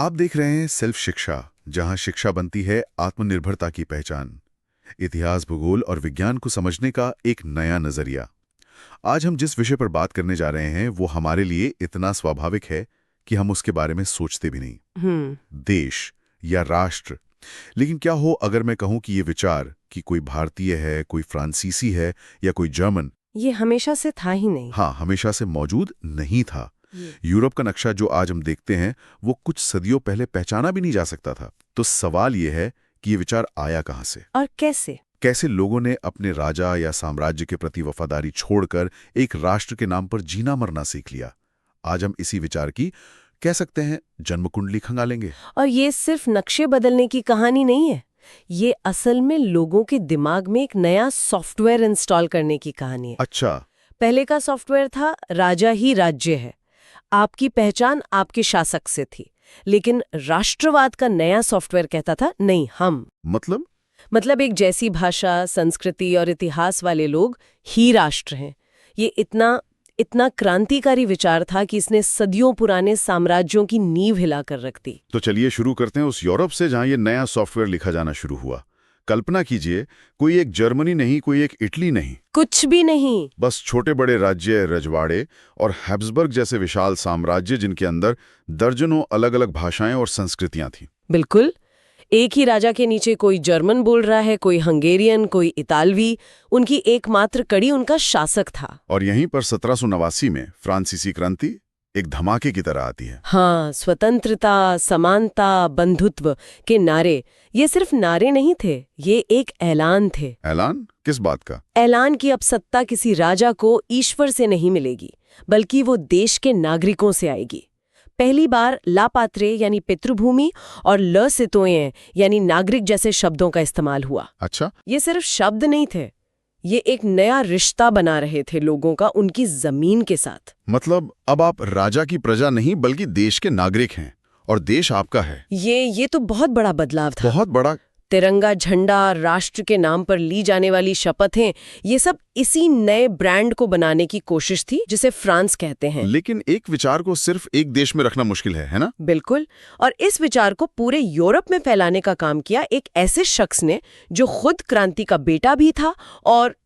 आप देख रहे हैं सेल्फ शिक्षा, जहां शिक्षा बनती है आत्मनिर्भरता की पहचान। इतिहास, भूगोल और विज्ञान को समझने का एक नया नजरिया। आज हम जिस विषय पर बात करने जा रहे हैं वो हमारे लिए इतना स्वाभाविक है कि हम उसके बारे में सोचते भी नहीं। देश या राष्ट्र। लेकिन क्या हो अगर मैं कहूं कि ये विचार कि कोई भारतीय है, कोई फ्रांसीसी है या कोई जर्मन, ये हमेशा से था ही नहीं। हाँ, हमेशा से मौजूद नहीं था। यूरोप का नक्शा जो आज हम देखते हैं वो कुछ सदियों पहले पहचाना भी नहीं जा सकता था। तो सवाल ये है कि ये विचार आया कहां से और कैसे? कैसे लोगों ने अपने राजा या साम्राज्य के प्रति वफादारी छोड़कर एक राष्ट्र के नाम पर जीना मरना सीख लिया। आज हम इसी विचार की, कह सकते हैं, जन्म कुंडली खंगालेंगे। और ये सिर्फ नक्शे बदलने की कहानी नहीं है, ये असल में लोगों के दिमाग में एक नया सॉफ्टवेयर इंस्टॉल करने की कहानी है। अच्छा। पहले का सॉफ्टवेयर था राजा ही राज्य है, आपकी पहचान आपके शासक से थी। लेकिन राष्ट्रवाद का नया सॉफ्टवेयर कहता था नहीं, हम मतलब एक जैसी भाषा, संस्कृति और इतिहास वाले लोग ही राष्ट्र हैं। ये इतना क्रांतिकारी विचार था कि इसने सदियों पुराने साम्राज्यों की नींव हिलाकर रख दी। तो चलिए शुरू करते हैं उस यूरोप से जहां ये नया सॉफ्टवेयर लिखा जाना शुरू हुआ। कल्पना कीजिए, कोई एक जर्मनी नहीं, कोई एक इटली नहीं, कुछ भी नहीं, बस छोटे बड़े राज्य, रजवाड़े और हैब्सबर्ग जैसे विशाल साम्राज्य जिनके अंदर दर्जनों अलग अलग भाषाएं और संस्कृतियां थीं। बिल्कुल। एक ही राजा के नीचे कोई जर्मन बोल रहा है, कोई हंगेरियन, कोई इतालवी। उनकी एकमात्र कड़ी उनका शासक था। और यहीं पर 1789 में फ्रांसीसी क्रांति एक धमाके की तरह आती है। हाँ, स्वतंत्रता, समानता, बंधुत्व के नारे। ये सिर्फ नारे नहीं थे, ये एक ऐलान थे। ऐलान किस बात का? ऐलान कि अब सत्ता किसी राजा को ईश्वर से नहीं मिलेगी, बल्कि वो देश के नागरिकों से आएगी। पहली बार ला पात्रे यानी पितृभूमि और ल सितोयें यानी नागरिक जैसे शब्दों का इस्तेमाल हुआ। अच्छा। ये सिर्फ शब्द नहीं थे, ये एक नया रिश्ता बना रहे थे लोगों का उनकी जमीन के साथ। मतलब अब आप राजा की प्रजा नहीं बल्कि देश के नागरिक हैं और देश आपका है। ये तो बहुत बड़ा बदलाव था। बहुत बड़ा। तिरंगा झंडा, राष्ट्र के नाम पर ली जाने वाली शपथें, ये सब इसी नए ब्रांड को बनाने की कोशिश थी जिसे फ्रांस कहते हैं। लेकिन एक विचार को सिर्फ एक देश में रखना मुश्किल है ना? बिल्कुल। और इस विचार को पूरे यूरोप में फैलाने का काम किया एक ऐसे शख्स ने जो खुद क्रांति का बेटा भी था और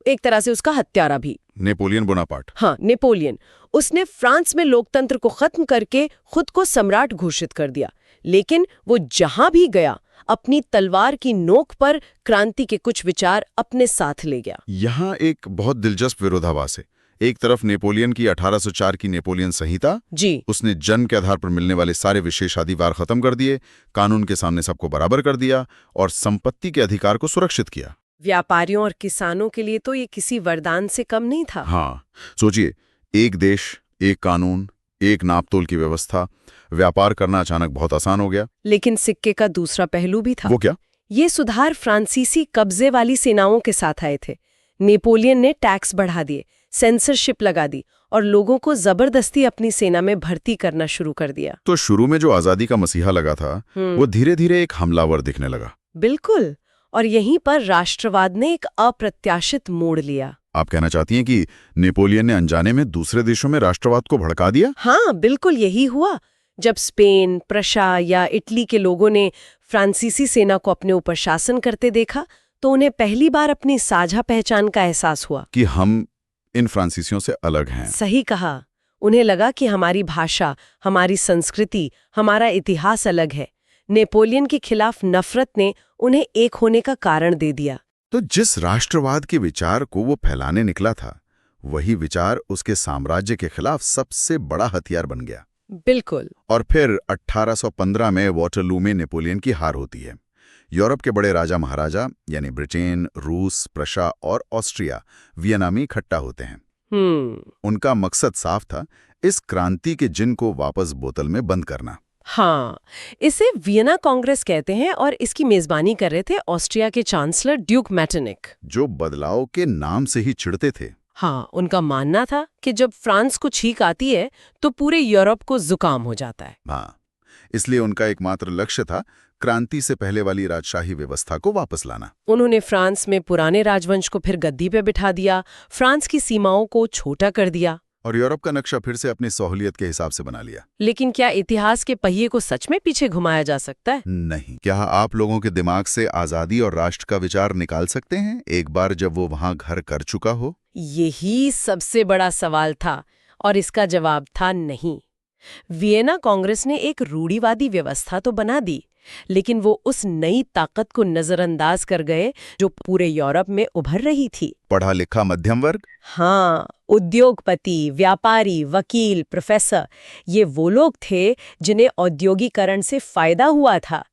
एक तरह से उसका हत्यारा भी। Napoleon Bonaparte. हाँ, नेपोलियन। उसने फ्रांस में लोकतंत्र को खत्म करके खुद को सम्राट घोषित कर दिया। लेकिन वो जहां भी गया अपनी तलवार की नोक पर क्रांति के कुछ विचार अपने साथ ले गया। यहाँ एक बहुत दिलचस्प विरोधाभास है। एक तरफ नेपोलियन की 1804 की नेपोलियन संहिता जी, उसने जन्म के आधार पर मिलने वाले सारे विशेषाधिकार खत्म कर दिए, कानून के सामने सबको बराबर कर दिया और संपत्ति के अधिकार को सुरक्षित किया। व्यापारियों और किसानों के लिए तो ये किसी वरदान से कम नहीं था। हाँ, सोचिए, एक देश, एक कानून, एक नापतोल की व्यवस्था, व्यापार करना अचानक बहुत आसान हो गया। लेकिन सिक्के का दूसरा पहलू भी था। वो क्या? ये सुधार फ्रांसीसी कब्जे वाली सेनाओं के साथ आए थे। नेपोलियन ने टैक्स बढ़ा दिए, सेंसरशिप लगा दी और लोगों को जबरदस्ती अपनी सेना में भर्ती करना शुरू कर दिया। तो शुरू में जो आजादी का मसीहा लगा था वो धीरे धीरे एक हमलावर दिखने लगा। बिल्कुल। और यहीं पर राष्ट्रवाद ने एक अप्रत्याशित मोड़ लिया। आप कहना चाहती हैं कि नेपोलियन ने अनजाने में दूसरे देशों में राष्ट्रवाद को भड़का दिया? हाँ, बिल्कुल यही हुआ। जब स्पेन, प्रशा या इटली के लोगों ने फ्रांसीसी सेना को अपने ऊपर शासन करते देखा तो उन्हें पहली बार अपनी साझा पहचान का एहसास हुआ कि हम इन फ्रांसीसियों से अलग हैं। सही कहा। उन्हें लगा कि हमारी भाषा, हमारी संस्कृति, हमारा इतिहास अलग है। नेपोलियन के खिलाफ नफरत ने उन्हें एक होने का कारण दे दिया। तो जिस राष्ट्रवाद के विचार को वो फैलाने निकला था, वही विचार उसके साम्राज्य के खिलाफ सबसे बड़ा हथियार बन गया। बिल्कुल। और फिर 1815 में वाटरलू में नेपोलियन की हार होती है। यूरोप के बड़े राजा महाराजा यानी ब्रिटेन, रूस, प्रशा और ऑस्ट्रिया वियना में इकट्ठा होते हैं। उनका मकसद साफ था, इस क्रांति के जिन को वापस बोतल में बंद करना। हाँ, इसे वियना कांग्रेस कहते हैं और इसकी मेजबानी कर रहे थे ऑस्ट्रिया के चांसलर ड्यूक मैटरनिक, जो बदलाव के नाम से ही चिढ़ते थे। हाँ, उनका मानना था कि जब फ्रांस को छींक आती है तो पूरे यूरोप को जुकाम हो जाता है। हाँ, इसलिए उनका एकमात्र लक्ष्य था क्रांति से पहले वाली राजशाही व्यवस्था को वापस लाना। उन्होंने फ्रांस में पुराने राजवंश को फिर गद्दी पे बिठा दिया, फ्रांस की सीमाओं को छोटा कर दिया। और यूरोप का नक्शा फिर से अपनी सहूलियत के हिसाब से बना लिया। लेकिन क्या इतिहास के पहिए को सच में पीछे घुमाया जा सकता है? नहीं। क्या आप लोगों के दिमाग से आजादी और राष्ट्र का विचार निकाल सकते हैं एक बार जब वो वहां घर कर चुका हो? यही सबसे बड़ा सवाल था और इसका जवाब था नहीं। वियना कांग्रेस ने एक रूढ़िवादी व्यवस्था तो बना दी, लेकिन वो उस नई ताकत को नजरअंदाज कर गए जो पूरे यूरोप में उभर रही थी। पढ़ा लिखा मध्यम वर्ग? हाँ, उद्योगपति, व्यापारी, वकील, प्रोफेसर, ये वो लोग थे जिन्हें औद्योगिकरण से फायदा हुआ था।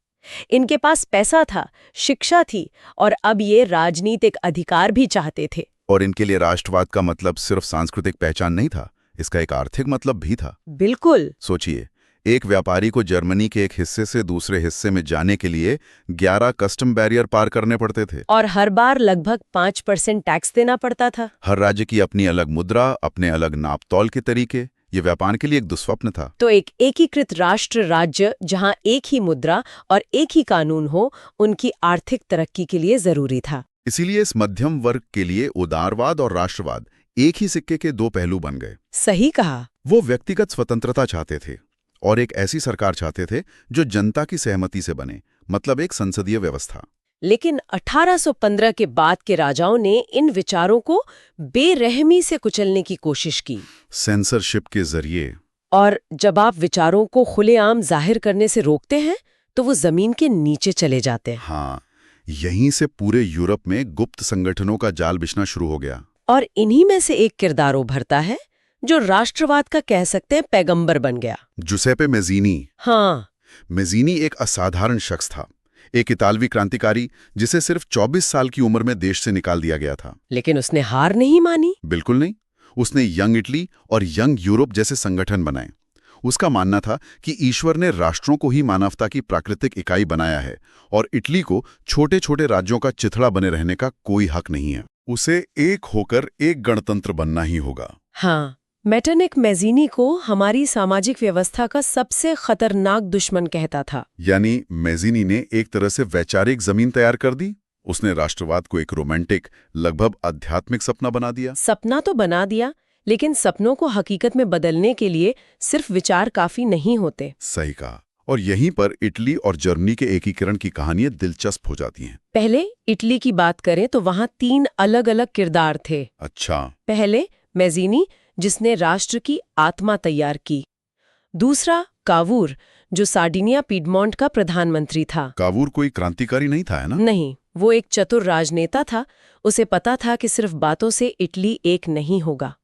इनके पास पैसा था, शिक्षा थी और अब ये राजनीतिक अधिकार भी चाहते थे। और इनके लिए राष्ट्रवाद का मतलब सिर्फ सांस्कृतिक पहचान नहीं था, इसका एक आर्थिक मतलब भी था। बिल्कुल। सोचिए, एक व्यापारी को जर्मनी के एक हिस्से से दूसरे हिस्से में जाने के लिए 11 कस्टम बैरियर पार करने पड़ते थे। और हर बार लगभग 5% टैक्स देना पड़ता था। हर राज्य की अपनी अलग मुद्रा, अपने अलग नापतोल के तरीके। ये व्यापार के लिए एक दुस्वप्न था। तो एक एकीकृत राष्ट्र राज्य जहां एक ही मुद्रा और एक ही कानून हो, उनकी आर्थिक तरक्की के लिए जरूरी था। इसीलिए इस मध्यम वर्ग के लिए उदारवाद और राष्ट्रवाद एक ही सिक्के के दो पहलू बन गए। सही कहा। वो व्यक्तिगत स्वतंत्रता चाहते थे और एक ऐसी सरकार चाहते थे जो जनता की सहमति से बने, मतलब एक संसदीय व्यवस्था। लेकिन 1815 के बाद के राजाओं ने इन विचारों को बेरहमी से कुचलने की कोशिश की। सेंसरशिप के जरिए। और जब आप विचारों को खुलेआम जाहिर करने से रोकते हैं तो वो जमीन के नीचे चले जाते हैं। हाँ, यहीं से पूरे यूरोप में गुप्त संगठनों का जाल बिछना शुरू हो गया। और इन्हीं में से एक किरदार उभरता है जो राष्ट्रवाद का कह सकते हैं पैगंबर बन गया। जुसेपे मेज़ीनी। हाँ, मेज़ीनी एक असाधारण शख्स था, एक इतालवी क्रांतिकारी जिसे सिर्फ 24 साल की उम्र में देश से निकाल दिया गया था। लेकिन उसने हार नहीं मानी। बिल्कुल नहीं। उसने यंग इटली और यंग यूरोप जैसे संगठन बनाए। उसका मानना था कि ईश्वर ने राष्ट्रों को ही मानवता की प्राकृतिक इकाई बनाया है और इटली को छोटे छोटे राज्यों का चिथड़ा बने रहने का कोई हक नहीं है। उसे एक होकर एक गणतंत्र बनना ही होगा। हाँ, मेटरनिक मेज़ीनी को हमारी सामाजिक व्यवस्था का सबसे खतरनाक दुश्मन कहता था। यानी मेज़ीनी ने एक तरह से वैचारिक जमीन तैयार कर दी। उसने राष्ट्रवाद को एक रोमांटिक, लगभग आध्यात्मिक सपना बना दिया। सपना तो बना दिया, लेकिन सपनों को हकीकत में बदलने के लिए सिर्फ विचार काफी नहीं होते। सही कहा। और यहीं पर इटली और जर्मनी के एकीकरण की कहानियां दिलचस्प हो जाती हैं। पहले इटली की बात करें तो वहां 3 अलग-अलग किरदार थे। अच्छा। पहले मेज़ीनी, जिसने राष्ट्र की आत्मा तैयार की। दूसरा कावूर, जो सार्डिनिया पीडमोंट का प्रधानमंत्री था। कावूर कोई क्रांतिकारी नहीं था, है ना? नहीं, वो एक चतुर राजनेता था। उसे पता था कि सिर्फ बातों से इटली एक नहीं होगा।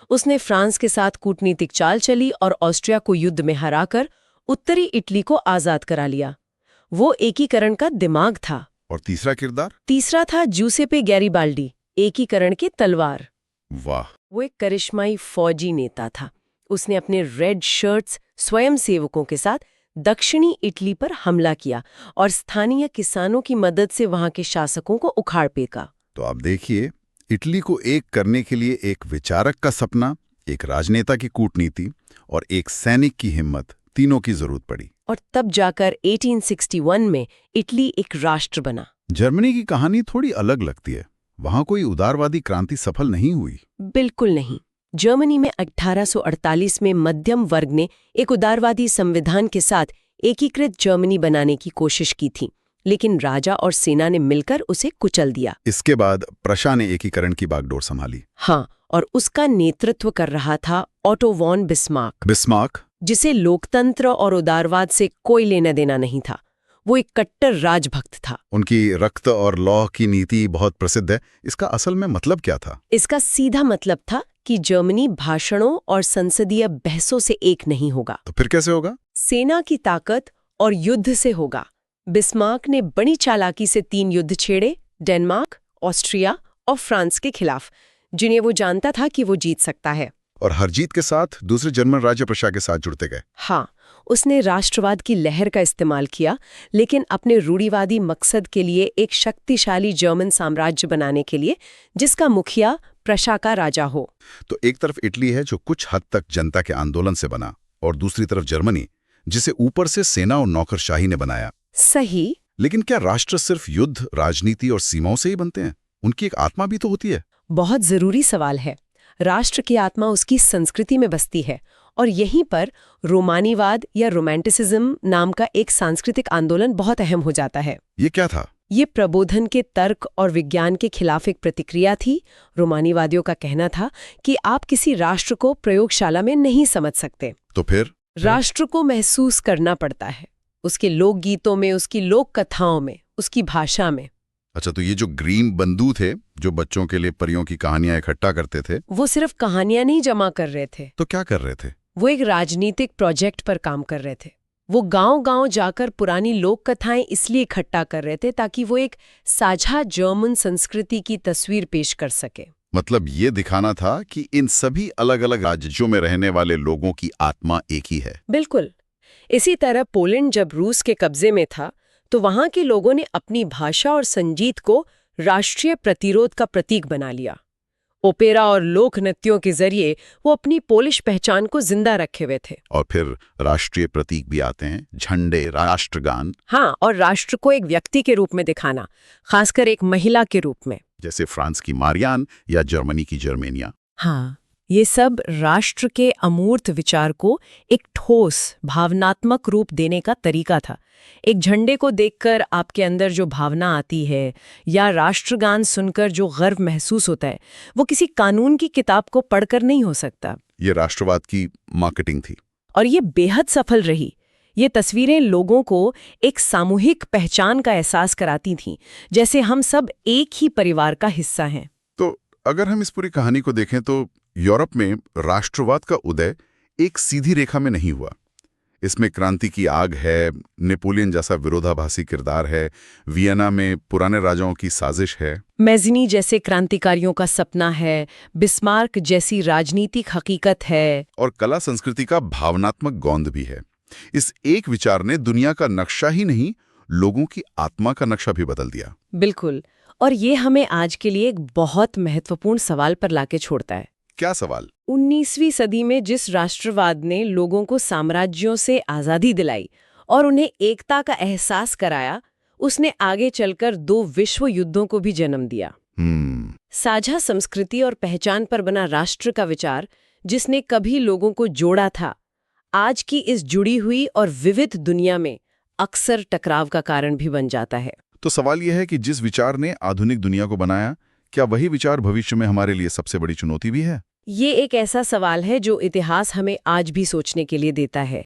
उसने फ्रांस के साथ कूटनीतिक चाल चली और ऑस्ट्रिया को युद्ध में हराकर उत्तरी इटली को आजाद करा लिया। वो एकीकरण का दिमाग था। और तीसरा किरदार? तीसरा था जूसेपे गैरिबाल्डी, एकीकरण की तलवार। वाह। वो एक करिश्माई फौजी नेता था। उसने अपने रेड शर्ट्स स्वयंसेवकों के साथ दक्षिणी इटली पर हमला किया और स्थानीय किसानों की मदद से वहां के शासकों को उखाड़ फेंका। तो आप देखिए, इटली को एक करने के लिए एक विचारक का सपना, एक राजनेता की कूटनीति और एक सैनिक की हिम्मत, तीनों की जरूरत पड़ी। और तब जाकर 1861 में इटली एक राष्ट्र बना। जर्मनी की कहानी थोड़ी अलग लगती है। वहां कोई उदारवादी क्रांति सफल नहीं हुई। बिल्कुल नहीं। जर्मनी में 1848 में मध्यम वर्ग ने एक उदारवादी संविधान के साथ एकीकृत जर्मनी बनाने की कोशिश की थी, लेकिन राजा और सेना ने मिलकर उसे कुचल दिया। इसके बाद प्रशा ने एकीकरण की बागडोर संभाली। हाँ, और उसका नेतृत्व कर रहा था ऑटो वॉन बिस्मार्क। बिस्मार्क, जिसे लोकतंत्र और उदारवाद से कोई लेना देना नहीं था। वो एक कट्टर राजभक्त था। उनकी रक्त और लौह की नीति बहुत प्रसिद्ध है। इसका असल में मतलब क्या था? इसका सीधा मतलब था कि जर्मनी भाषणों और संसदीय बहसों से एक नहीं होगा। तो फिर कैसे होगा? सेना की ताकत और युद्ध से होगा। बिस्मार्क ने बड़ी चालाकी से 3 युद्ध छेड़े, डेनमार्क, ऑस्ट्रिया और फ्रांस के खिलाफ, जिन्हें वो जानता था कि वो जीत सकता है। और हर जीत के साथ दूसरे जर्मन राज्य प्रशा के साथ जुड़ते गए। हाँ, उसने राष्ट्रवाद की लहर का इस्तेमाल किया, लेकिन अपने रूढ़िवादी मकसद के लिए एक शक्तिशाली जर्मन साम्राज्य बनाने के लिए, जिसका मुखिया प्रशा का राजा हो। तो एक तरफ इटली है जो कुछ हद तक जनता के आंदोलन से बना, और दूसरी तरफ जर्मनी, जिसे ऊपर से सेना और नौकरशाही ने बनाया। सही। लेकिन क्या राष्ट्र सिर्फ युद्ध, राजनीति और सीमाओं से ही बनते हैं? उनकी एक आत्मा भी तो होती है। बहुत जरूरी सवाल है। राष्ट्र की आत्मा उसकी संस्कृति में बसती है। और यहीं पर रोमानीवाद या रोमांटिसिज्म नाम का एक सांस्कृतिक आंदोलन बहुत अहम हो जाता है। ये क्या था? ये प्रबोधन के तर्क और विज्ञान के खिलाफ एक प्रतिक्रिया थी। रोमानीवादियों का कहना था कि आप किसी राष्ट्र को प्रयोगशाला में नहीं समझ सकते। तो फिर राष्ट्र को महसूस करना पड़ता है, उसके लोकगीतों में, उसकी लोक कथाओं में, उसकी भाषा में। अच्छा, तो ये जो ग्रीन बंधु थे जो बच्चों के लिए परियों की कहानियां इकट्ठा करते थे, वो सिर्फ कहानियां नहीं जमा कर रहे थे, तो क्या कर रहे थे? वो एक राजनीतिक प्रोजेक्ट पर काम कर रहे थे। वो गांव-गांव जाकर पुरानी लोक कथाएं इसलिए इकट्ठा कर रहे थे ताकि वो एक साझा जर्मन संस्कृति की तस्वीर पेश कर सके। मतलब ये दिखाना था कि इन सभी अलग-अलग राज्यों में रहने वाले लोगों की आत्मा एक ही है। बिल्कुल। इसी तरह पोलैंड जब रूस के कब्जे में था, तो वहां के लोगों ने अपनी भाषा और संगीत को राष्ट्रीय प्रतिरोध का प्रतीक बना लिया। ओपेरा और लोक नृत्यों के जरिए वो अपनी पोलिश पहचान को जिंदा रखे हुए थे। और फिर राष्ट्रीय प्रतीक भी आते हैं, झंडे, राष्ट्रगान। हाँ, और राष्ट्र को एक व्यक्ति के रूप में दिखाना, खासकर एक महिला के रूप में, जैसे फ्रांस की मारियान या जर्मनी की जर्मेनिया। हाँ, ये सब राष्ट्र के अमूर्त विचार को एक ठोस भावनात्मक रूप देने का तरीका था। एक झंडे को देखकर आपके अंदर जो भावना आती है या राष्ट्रगान सुनकर जो गर्व महसूस होता है, वो किसी कानून की किताब को पढ़कर नहीं हो सकता। ये राष्ट्रवाद की मार्केटिंग थी और ये बेहद सफल रही। ये तस्वीरें लोगों को एक सामूहिक पहचान का एहसास कराती थीं, जैसे हम सब एक ही परिवार का हिस्सा हैं। तो अगर हम इस पूरी कहानी को देखें तो यूरोप में राष्ट्रवाद का उदय एक सीधी रेखा में नहीं हुआ। इसमें क्रांति की आग है, नेपोलियन जैसा विरोधाभासी किरदार है, वियना में पुराने राजाओं की साजिश है, मैज़िनी जैसे क्रांतिकारियों का सपना है, बिस्मार्क जैसी राजनीतिक हकीकत है, और कला संस्कृति का भावनात्मक गोंद भी है। इस एक विचार ने दुनिया का नक्शा ही नहीं, लोगों की आत्मा का नक्शा भी बदल दिया। बिल्कुल। और ये हमें आज के लिए एक बहुत महत्वपूर्ण सवाल पर लाके छोड़ता है। क्या सवाल? 19वीं सदी में जिस राष्ट्रवाद ने लोगों को साम्राज्यों से आज़ादी दिलाई और उन्हें एकता का एहसास कराया, उसने आगे चलकर 2 विश्व युद्धों को भी जन्म दिया। साझा संस्कृति और पहचान पर बना राष्ट्र का विचार, जिसने कभी लोगों को जोड़ा था, आज की इस जुड़ी हुई और विविध दुनिया में अक्सर टकराव का कारण भी बन जाता है। तो सवाल यह है कि जिस विचार ने आधुनिक दुनिया को बनाया, क्या वही विचार भविष्य में हमारे लिए सबसे बड़ी चुनौती भी है? ये एक ऐसा सवाल है जो इतिहास हमें आज भी सोचने के लिए देता है।